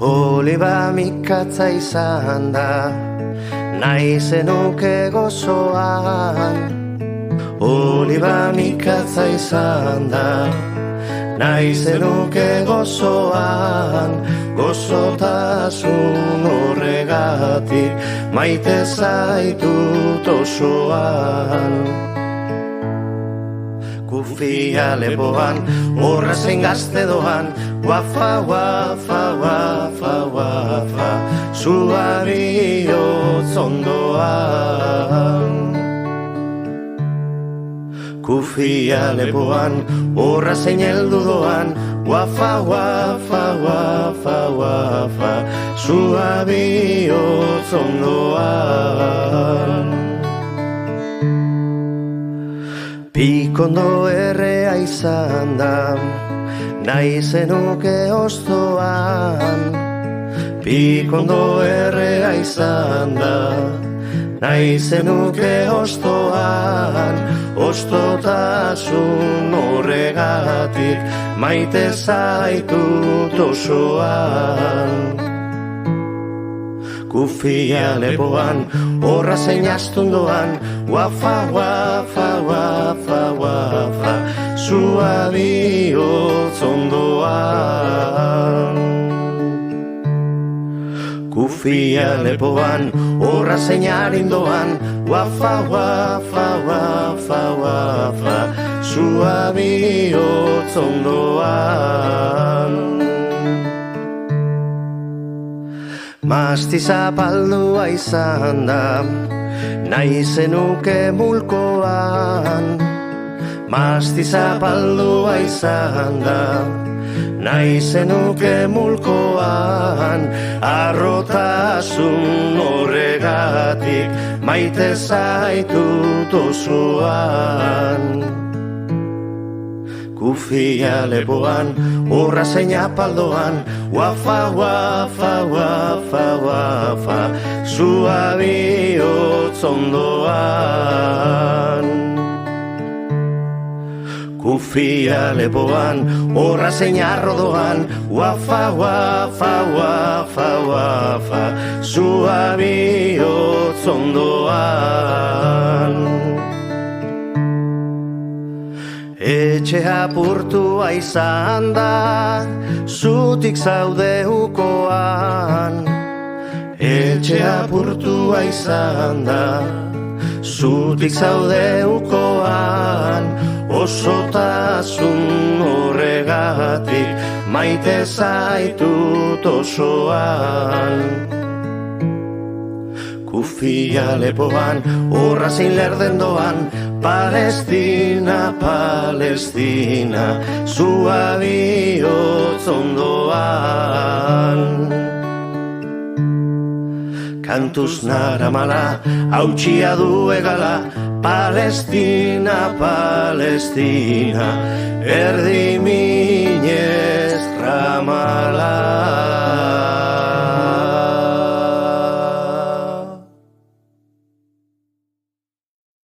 Oliba mikatza izan da, nahi zenuke gozoan. Oliba mikatza izan da, nahi zenuke gozoan. Gozotasun horregatik maite zaitut osoan. Kufia lepoan, horra zein gazte doan, guafa, guafa, guafa, guafa, zua bihotz ondoan. Kufia lepoan, horra zein heldu doan, guafa, guafa, guafa, guafa, zua bihotz ondoan. Pikondo errea izan da, nahi zenuke oztoan. Pikondo errea izan da, nahi zenuke oztoan. Oztotasun horregatik maite zaitut osoan. Kufia lepoan, horra zein astundoan, guafa, guafa, guafa, guafa, zua bihotz ondoan. Kufia lepoan, horra zein arindoan, guafa, guafa, guafa, guafa, zua bihotz ondoan. Masti zapaldua izan da, nahi zenuke mulkoan. Masti zapaldua izan da, nahi zenuke mulkoan. Arrotasun horregatik maite zaitut osoan. Kufia lepoan, horra zein apaldoan, guafa, guafa, guafa, guafa, zua bihotz ondoan. Kufia lepoan, horra zein arrodoan, guafa, guafa, guafa, guafa, zua bihotz ondoan. Etxe apurtua izan da, zutik zaude ukoan. Etxe apurtua izan da, zutik zaude ukoan. Osotasun horregatik maite zaitut osoan. Kufia lepoan, horra zein lerden doan, Palestina, Palestina, zua bihotz ondoan. Kantuz naramala, hautsia du egala, Palestina, Palestina, erdi minez ramala.